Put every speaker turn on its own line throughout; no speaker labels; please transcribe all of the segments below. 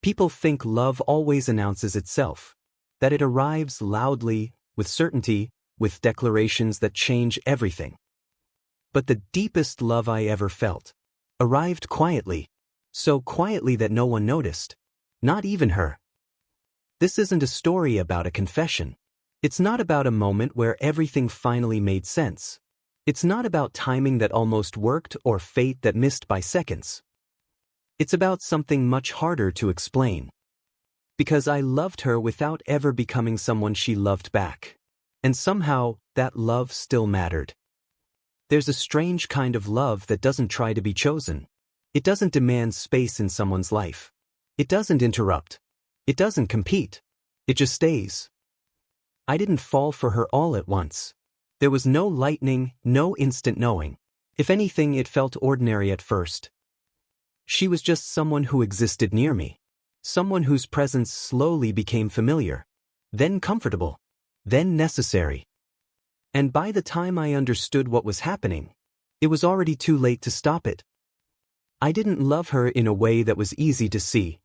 People think love always announces itself, that it arrives loudly, with certainty, with declarations that change everything. But the deepest love I ever felt arrived quietly, so quietly that no one noticed, not even her. This isn't a story about a confession. It's not about a moment where everything finally made sense. It's not about timing that almost worked or fate that missed by seconds. It's about something much harder to explain. Because I loved her without ever becoming someone she loved back. And somehow, that love still mattered. There's a strange kind of love that doesn't try to be chosen. It doesn't demand space in someone's life. It doesn't interrupt. It doesn't compete. It just stays. I didn't fall for her all at once. There was no lightning, no instant knowing. If anything, it felt ordinary at first. She was just someone who existed near me. Someone whose presence slowly became familiar. Then comfortable. Then necessary. And by the time I understood what was happening, it was already too late to stop it. I didn't love her in a way that was easy to see.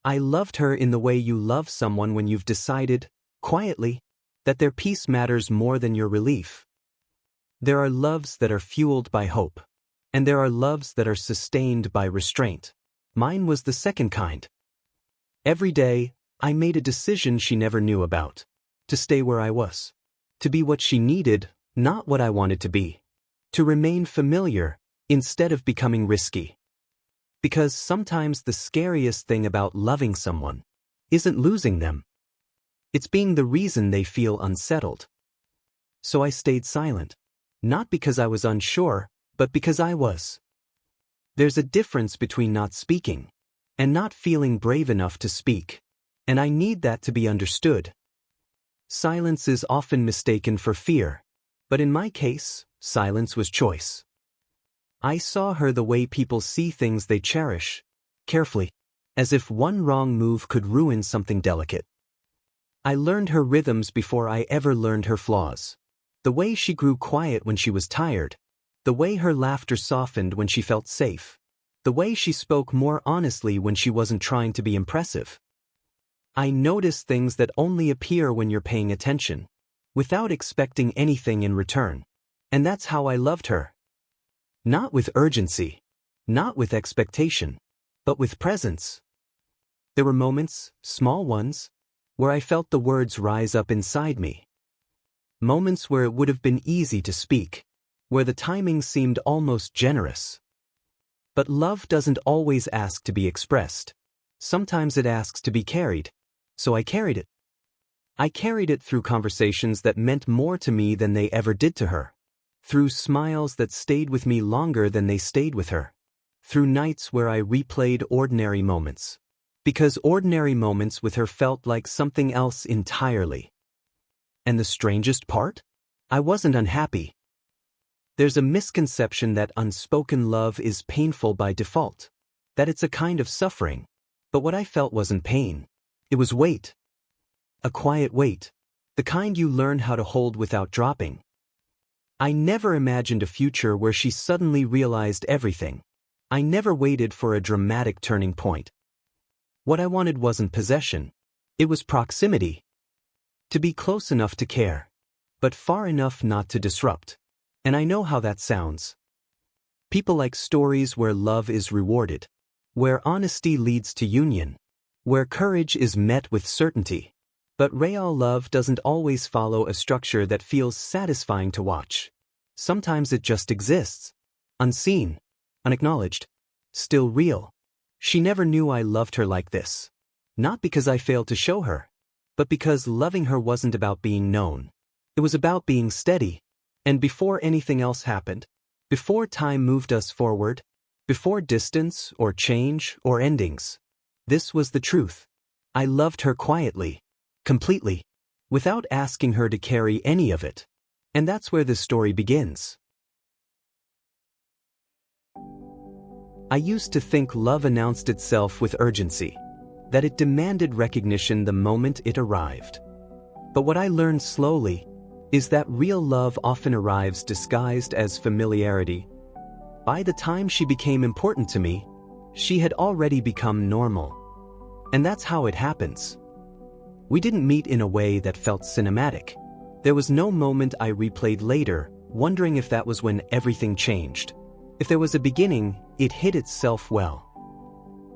I loved her in the way you love someone when you've decided, quietly, that their peace matters more than your relief. There are loves that are fueled by hope, and there are loves that are sustained by restraint. Mine was the second kind. Every day, I made a decision she never knew about. To stay where I was. To be what she needed, not what I wanted to be. To remain familiar, instead of becoming risky. Because sometimes the scariest thing about loving someone isn't losing them. It's being the reason they feel unsettled. So I stayed silent. Not because I was unsure, but because I was. There's a difference between not speaking and not feeling brave enough to speak. And I need that to be understood. Silence is often mistaken for fear, but in my case, silence was choice. I saw her the way people see things they cherish, carefully, as if one wrong move could ruin something delicate. I learned her rhythms before I ever learned her flaws. The way she grew quiet when she was tired, the way her laughter softened when she felt safe, the way she spoke more honestly when she wasn't trying to be impressive. I noticed things that only appear when you're paying attention, without expecting anything in return. And that's how I loved her. Not with urgency, not with expectation, but with presence. There were moments, small ones, where I felt the words rise up inside me. Moments where it would have been easy to speak, where the timing seemed almost generous. But love doesn't always ask to be expressed. Sometimes it asks to be carried. So I carried it. I carried it through conversations that meant more to me than they ever did to her. Through smiles that stayed with me longer than they stayed with her. Through nights where I replayed ordinary moments. Because ordinary moments with her felt like something else entirely. And the strangest part? I wasn't unhappy. There's a misconception that unspoken love is painful by default. That it's a kind of suffering. But what I felt wasn't pain. It was weight. A quiet weight. The kind you learn how to hold without dropping. I never imagined a future where she suddenly realized everything. I never waited for a dramatic turning point. What I wanted wasn't possession. It was proximity. To be close enough to care, but far enough not to disrupt. And I know how that sounds. People like stories where love is rewarded, where honesty leads to union, where courage is met with certainty. But real love doesn't always follow a structure that feels satisfying to watch. Sometimes it just exists. Unseen. Unacknowledged. Still real. She never knew I loved her like this. Not because I failed to show her, but because loving her wasn't about being known. It was about being steady. And before anything else happened, before time moved us forward, before distance or change or endings, this was the truth. I loved her quietly. Completely, without asking her to carry any of it. And that's where this story begins. I used to think love announced itself with urgency, that it demanded recognition the moment it arrived. But what I learned slowly is that real love often arrives disguised as familiarity. By the time she became important to me, she had already become normal. And that's how it happens. We didn't meet in a way that felt cinematic. There was no moment I replayed later, wondering if that was when everything changed. If there was a beginning, it hid itself well.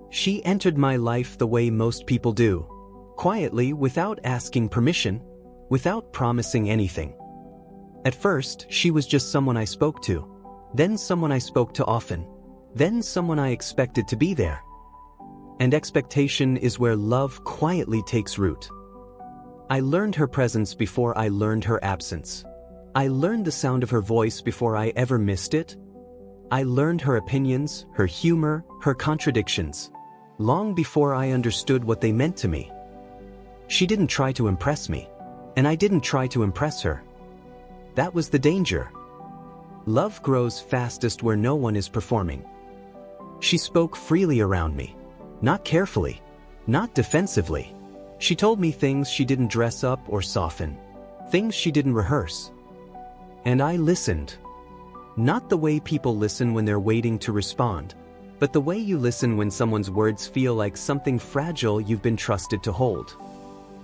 She entered my life the way most people do, quietly, without asking permission, without promising anything. At first, she was just someone I spoke to, then someone I spoke to often, then someone I expected to be there. And expectation is where love quietly takes root. I learned her presence before I learned her absence. I learned the sound of her voice before I ever missed it. I learned her opinions, her humor, her contradictions, long before I understood what they meant to me. She didn't try to impress me, and I didn't try to impress her. That was the danger. Love grows fastest where no one is performing. She spoke freely around me, not carefully, not defensively. She told me things she didn't dress up or soften, things she didn't rehearse. And I listened. Not the way people listen when they're waiting to respond, but the way you listen when someone's words feel like something fragile you've been trusted to hold.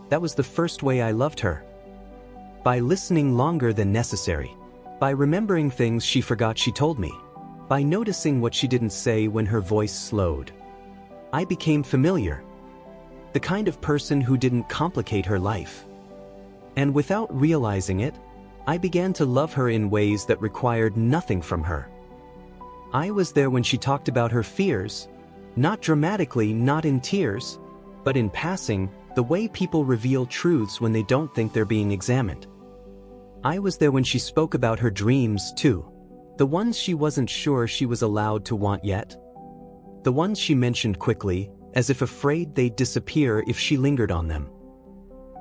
That was the first way I loved her. By listening longer than necessary. By remembering things she forgot she told me. By noticing what she didn't say when her voice slowed. I became familiar. The kind of person who didn't complicate her life. And without realizing it, I began to love her in ways that required nothing from her. I was there when she talked about her fears, not dramatically, not in tears, but in passing, the way people reveal truths when they don't think they're being examined. I was there when she spoke about her dreams too, the ones she wasn't sure she was allowed to want yet. The ones she mentioned quickly, as if afraid they'd disappear if she lingered on them.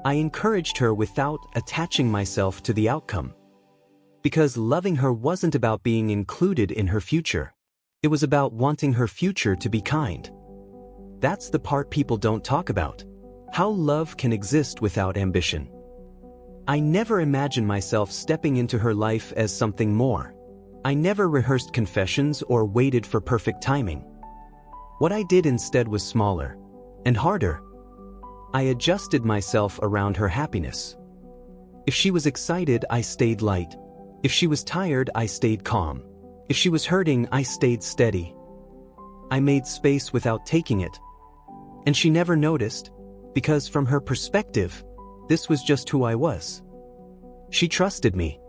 I encouraged her without attaching myself to the outcome. Because loving her wasn't about being included in her future. It was about wanting her future to be kind. That's the part people don't talk about. How love can exist without ambition. I never imagined myself stepping into her life as something more. I never rehearsed confessions or waited for perfect timing. What I did instead was smaller and harder. I adjusted myself around her happiness. If she was excited, I stayed light. If she was tired, I stayed calm. If she was hurting, I stayed steady. I made space without taking it. And she never noticed, because from her perspective, this was just who I was. She trusted me.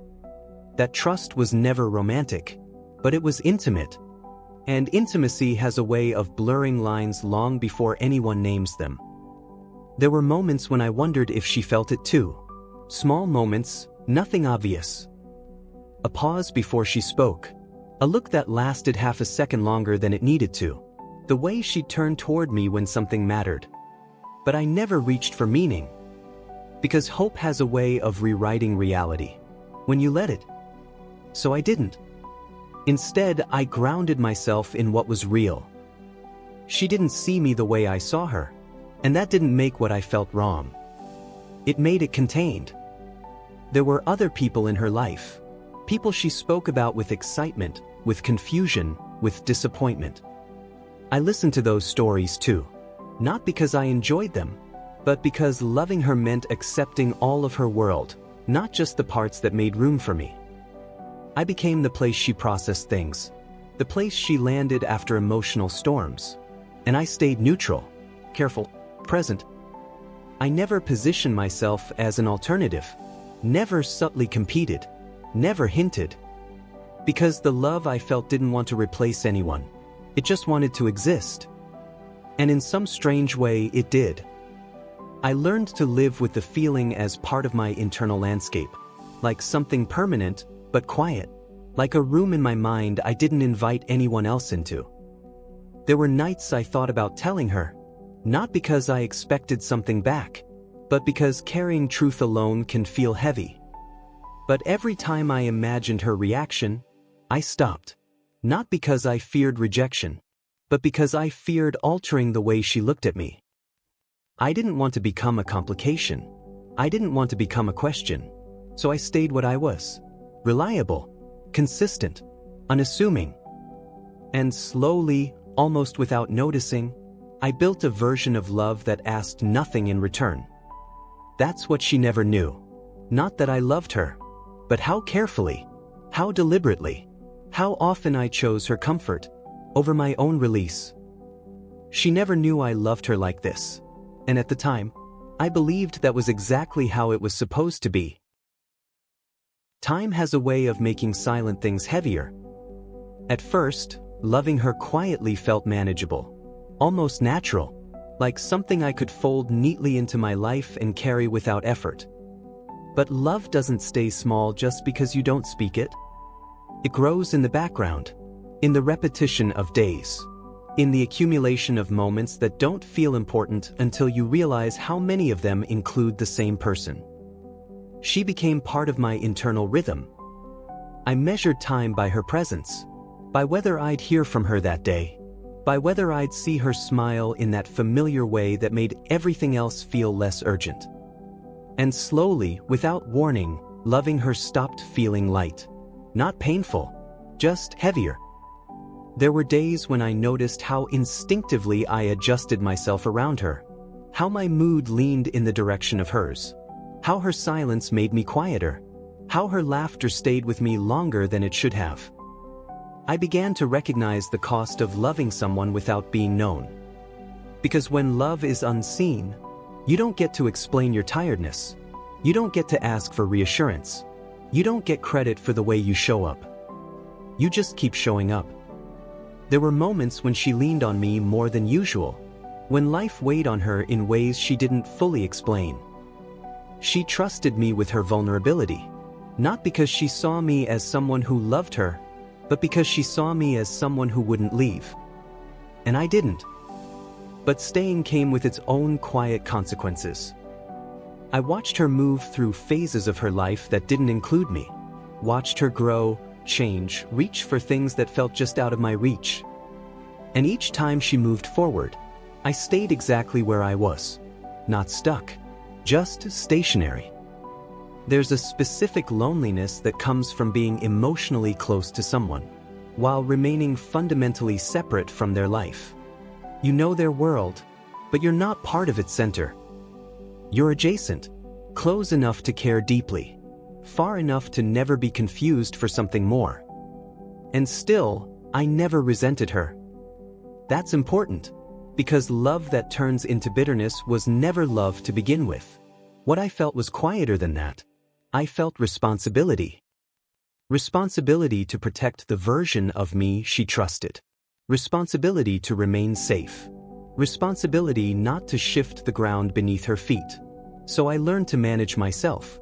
That trust was never romantic, but it was intimate. And intimacy has a way of blurring lines long before anyone names them. There were moments when I wondered if she felt it too. Small moments, nothing obvious. A pause before she spoke. A look that lasted half a second longer than it needed to. The way she turned toward me when something mattered. But I never reached for meaning. Because hope has a way of rewriting reality. When you let it. So I didn't. Instead, I grounded myself in what was real. She didn't see me the way I saw her. And that didn't make what I felt wrong. It made it contained. There were other people in her life. People she spoke about with excitement, with confusion, with disappointment. I listened to those stories too. Not because I enjoyed them, but because loving her meant accepting all of her world, not just the parts that made room for me. I became the place she processed things, the place she landed after emotional storms. And I stayed neutral, careful, present. I never positioned myself as an alternative, never subtly competed, never hinted. Because the love I felt didn't want to replace anyone. It just wanted to exist. And in some strange way, it did. I learned to live with the feeling as part of my internal landscape, like something permanent, but quiet, like a room in my mind I didn't invite anyone else into. There were nights I thought about telling her, not because I expected something back, but because carrying truth alone can feel heavy. But every time I imagined her reaction, I stopped. Not because I feared rejection, but because I feared altering the way she looked at me. I didn't want to become a complication. I didn't want to become a question. So I stayed what I was. Reliable, consistent, unassuming. And slowly, almost without noticing, I built a version of love that asked nothing in return. That's what she never knew. Not that I loved her, but how carefully, how deliberately, how often I chose her comfort over my own release. She never knew I loved her like this, and at the time, I believed that was exactly how it was supposed to be. Time has a way of making silent things heavier. At first, loving her quietly felt manageable, almost natural, like something I could fold neatly into my life and carry without effort. But love doesn't stay small just because you don't speak it. It grows in the background, in the repetition of days, in the accumulation of moments that don't feel important until you realize how many of them include the same person. She became part of my internal rhythm. I measured time by her presence, by whether I'd hear from her that day, by whether I'd see her smile in that familiar way that made everything else feel less urgent. And slowly, without warning, loving her stopped feeling light. Not painful, just heavier. There were days when I noticed how instinctively I adjusted myself around her, how my mood leaned in the direction of hers, how her silence made me quieter, how her laughter stayed with me longer than it should have. I began to recognize the cost of loving someone without being known. Because when love is unseen, you don't get to explain your tiredness. You don't get to ask for reassurance. You don't get credit for the way you show up. You just keep showing up. There were moments when she leaned on me more than usual, when life weighed on her in ways she didn't fully explain. She trusted me with her vulnerability, not because she saw me as someone who loved her, but because she saw me as someone who wouldn't leave. And I didn't. But staying came with its own quiet consequences. I watched her move through phases of her life that didn't include me, watched her grow, change, reach for things that felt just out of my reach. And each time she moved forward, I stayed exactly where I was, not stuck, just stationary. There's a specific loneliness that comes from being emotionally close to someone, while remaining fundamentally separate from their life. You know their world, but you're not part of its center. You're adjacent, close enough to care deeply, far enough to never be confused for something more. And still, I never resented her. That's important, because love that turns into bitterness was never love to begin with. What I felt was quieter than that. I felt responsibility. Responsibility to protect the version of me she trusted. Responsibility to remain safe. Responsibility not to shift the ground beneath her feet. So I learned to manage myself.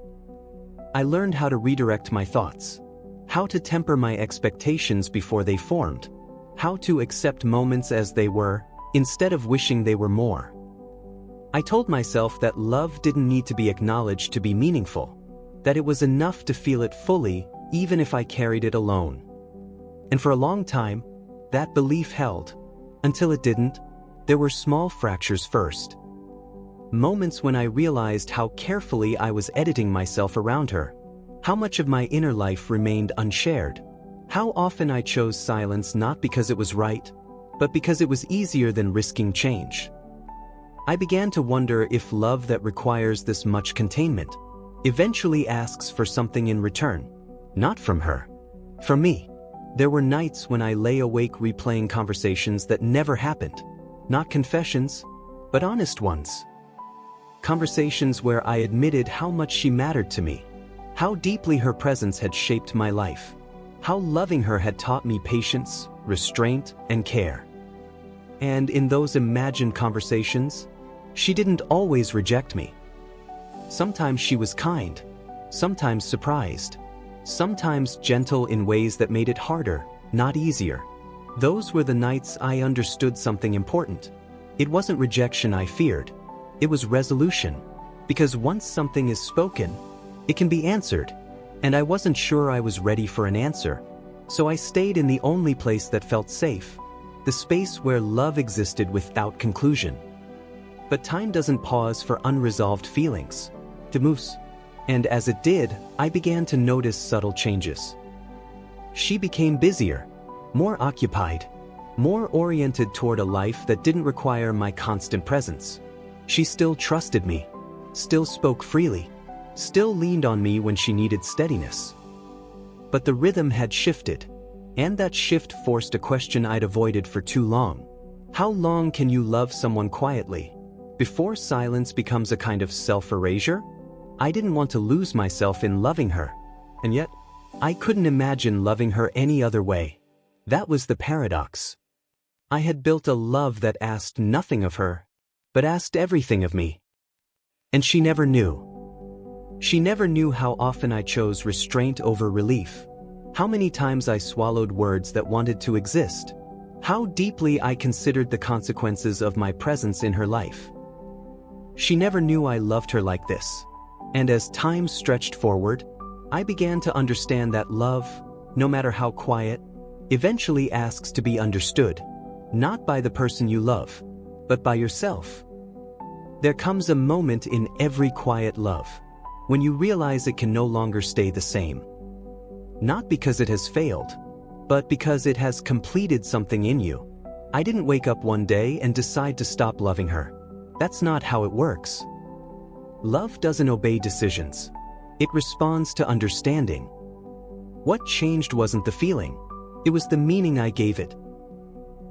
I learned how to redirect my thoughts, how to temper my expectations before they formed, how to accept moments as they were, instead of wishing they were more. I told myself that love didn't need to be acknowledged to be meaningful, that it was enough to feel it fully, even if I carried it alone. And for a long time, that belief held. Until it didn't. There were small fractures first. Moments when I realized how carefully I was editing myself around her, how much of my inner life remained unshared, how often I chose silence not because it was right, but because it was easier than risking change. I began to wonder if love that requires this much containment eventually asks for something in return, not from her, from me. There were nights when I lay awake replaying conversations that never happened, not confessions, but honest ones. Conversations where I admitted how much she mattered to me, how deeply her presence had shaped my life, how loving her had taught me patience, restraint, and care. And in those imagined conversations, she didn't always reject me. Sometimes she was kind, sometimes surprised, sometimes gentle in ways that made it harder, not easier. Those were the nights I understood something important. It wasn't rejection I feared, it was resolution. Because once something is spoken, it can be answered, and I wasn't sure I was ready for an answer. So I stayed in the only place that felt safe, the space where love existed without conclusion. But time doesn't pause for unresolved feelings. It moves. And as it did, I began to notice subtle changes. She became busier, more occupied, more oriented toward a life that didn't require my constant presence. She still trusted me, still spoke freely, still leaned on me when she needed steadiness. But the rhythm had shifted, and that shift forced a question I'd avoided for too long. How long can you love someone quietly, before silence becomes a kind of self-erasure? I didn't want to lose myself in loving her, and yet, I couldn't imagine loving her any other way. That was the paradox. I had built a love that asked nothing of her, but asked everything of me. And she never knew. She never knew how often I chose restraint over relief, how many times I swallowed words that wanted to exist, how deeply I considered the consequences of my presence in her life. She never knew I loved her like this. And as time stretched forward, I began to understand that love, no matter how quiet, eventually asks to be understood, not by the person you love, but by yourself. There comes a moment in every quiet love when you realize it can no longer stay the same. Not because it has failed, but because it has completed something in you. I didn't wake up one day and decide to stop loving her. That's not how it works. Love doesn't obey decisions. It responds to understanding. What changed wasn't the feeling, it was the meaning I gave it.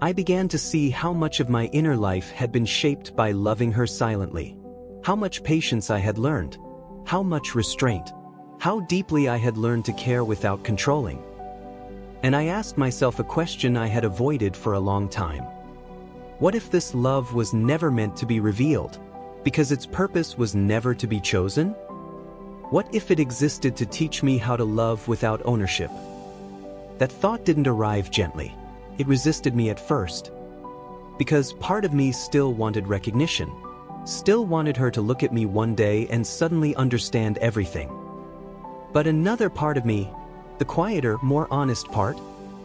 I began to see how much of my inner life had been shaped by loving her silently, how much patience I had learned, how much restraint, how deeply I had learned to care without controlling. And I asked myself a question I had avoided for a long time. What if this love was never meant to be revealed, because its purpose was never to be chosen? What if it existed to teach me how to love without ownership? That thought didn't arrive gently. It resisted me at first. Because part of me still wanted recognition, still wanted her to look at me one day and suddenly understand everything. But another part of me, the quieter, more honest part,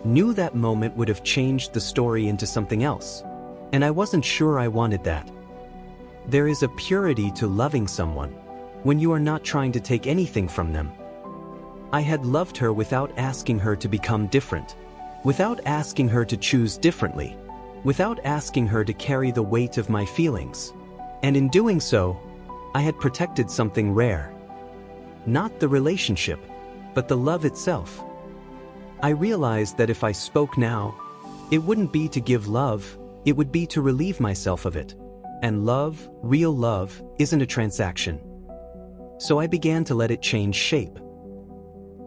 knew that moment would have changed the story into something else. And I wasn't sure I wanted that. There is a purity to loving someone when you are not trying to take anything from them. I had loved her without asking her to become different, without asking her to choose differently, without asking her to carry the weight of my feelings. And in doing so, I had protected something rare. Not the relationship, but the love itself. I realized that if I spoke now, it wouldn't be to give love, it would be to relieve myself of it. And love, real love, isn't a transaction. So I began to let it change shape.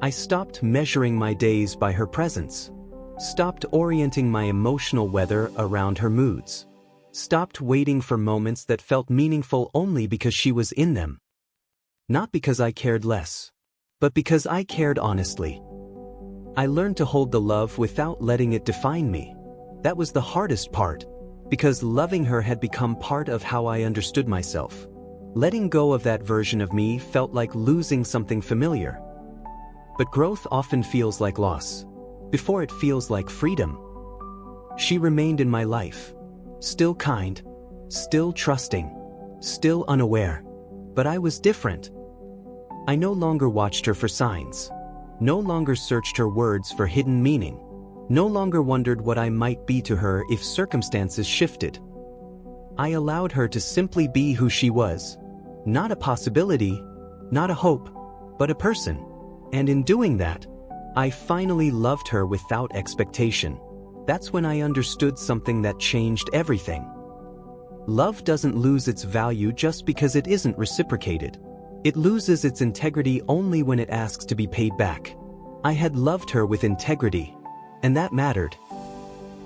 I stopped measuring my days by her presence, stopped orienting my emotional weather around her moods, stopped waiting for moments that felt meaningful only because she was in them. Not because I cared less, but because I cared honestly. I learned to hold the love without letting it define me. That was the hardest part, because loving her had become part of how I understood myself. Letting go of that version of me felt like losing something familiar. But growth often feels like loss, before it feels like freedom. She remained in my life, still kind, still trusting, still unaware. But I was different. I no longer watched her for signs, no longer searched her words for hidden meaning, no longer wondered what I might be to her if circumstances shifted. I allowed her to simply be who she was, not a possibility, not a hope, but a person. And in doing that, I finally loved her without expectation. That's when I understood something that changed everything. Love doesn't lose its value just because it isn't reciprocated. It loses its integrity only when it asks to be paid back. I had loved her with integrity, and that mattered.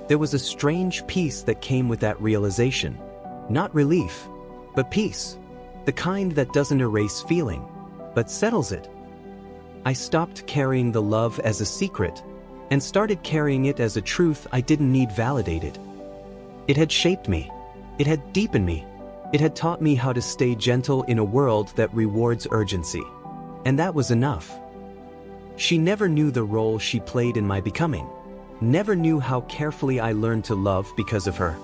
There was a strange peace that came with that realization. Not relief, but peace. The kind that doesn't erase feeling, but settles it. I stopped carrying the love as a secret, and started carrying it as a truth I didn't need validated. It had shaped me. It had deepened me. It had taught me how to stay gentle in a world that rewards urgency. And that was enough. She never knew the role she played in my becoming. Never knew how carefully I learned to love because of her.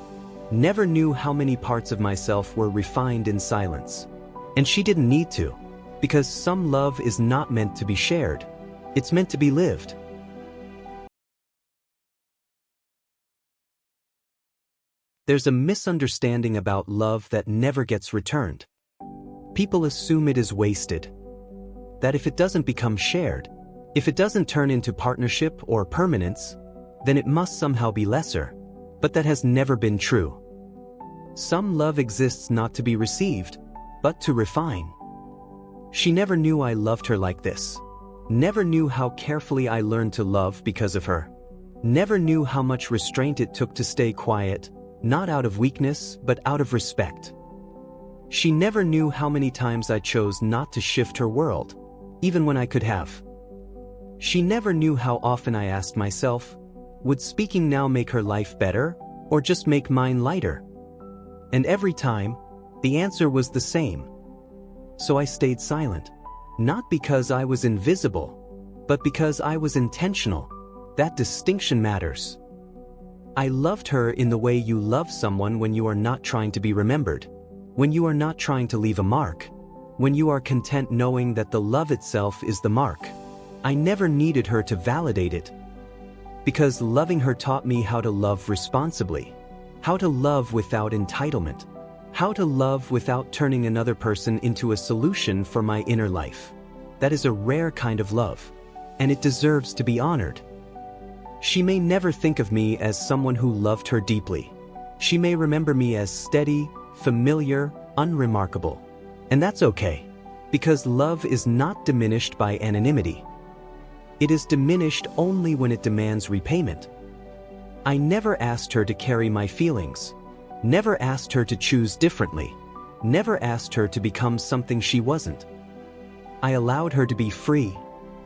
Never knew how many parts of myself were refined in silence. And she didn't need to, because some love is not meant to be shared. It's meant to be lived. There's a misunderstanding about love that never gets returned. People assume it is wasted. That if it doesn't become shared, if it doesn't turn into partnership or permanence, then it must somehow be lesser. But that has never been true. Some love exists not to be received, but to refine. She never knew I loved her like this. Never knew how carefully I learned to love because of her. Never knew how much restraint it took to stay quiet, not out of weakness, but out of respect. She never knew how many times I chose not to shift her world, even when I could have. She never knew how often I asked myself, would speaking now make her life better, or just make mine lighter? And every time, the answer was the same. So I stayed silent, not because I was invisible, but because I was intentional. That distinction matters. I loved her in the way you love someone when you are not trying to be remembered, when you are not trying to leave a mark, when you are content knowing that the love itself is the mark. I never needed her to validate it, because loving her taught me how to love responsibly, how to love without entitlement, how to love without turning another person into a solution for my inner life. That is a rare kind of love, and it deserves to be honored. She may never think of me as someone who loved her deeply. She may remember me as steady, familiar, unremarkable. And that's okay, because love is not diminished by anonymity. It is diminished only when it demands repayment. I never asked her to carry my feelings, never asked her to choose differently, never asked her to become something she wasn't. I allowed her to be free,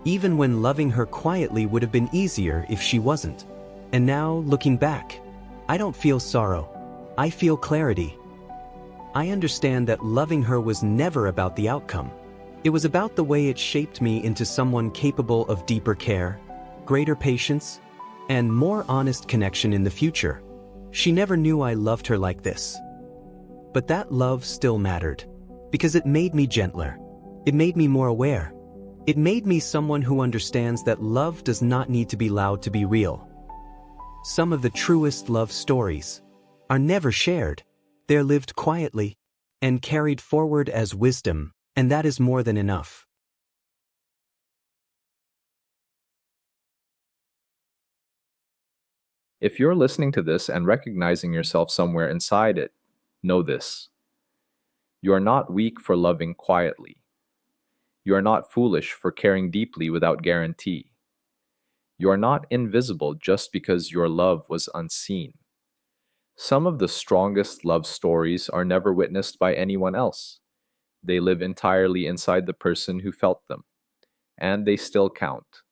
even when loving her quietly would have been easier if she wasn't. And now, looking back, I don't feel sorrow. I feel clarity. I understand that loving her was never about the outcome. It was about the way it shaped me into someone capable of deeper care, greater patience, and more honest connection in the future. She never knew I loved her like this. But that love still mattered, because it made me gentler. It made me more aware. It made me someone who understands that love does not need to be loud to be real. Some of the truest love stories are never shared. They're lived quietly and carried forward as wisdom, and that is more than enough.
If you're listening to this and recognizing yourself somewhere inside it, know this. You are not weak for loving quietly. You are not foolish for caring deeply without guarantee. You are not invisible just because your love was unseen. Some of the strongest love stories are never witnessed by anyone else. They live entirely inside the person who felt them, and they still count.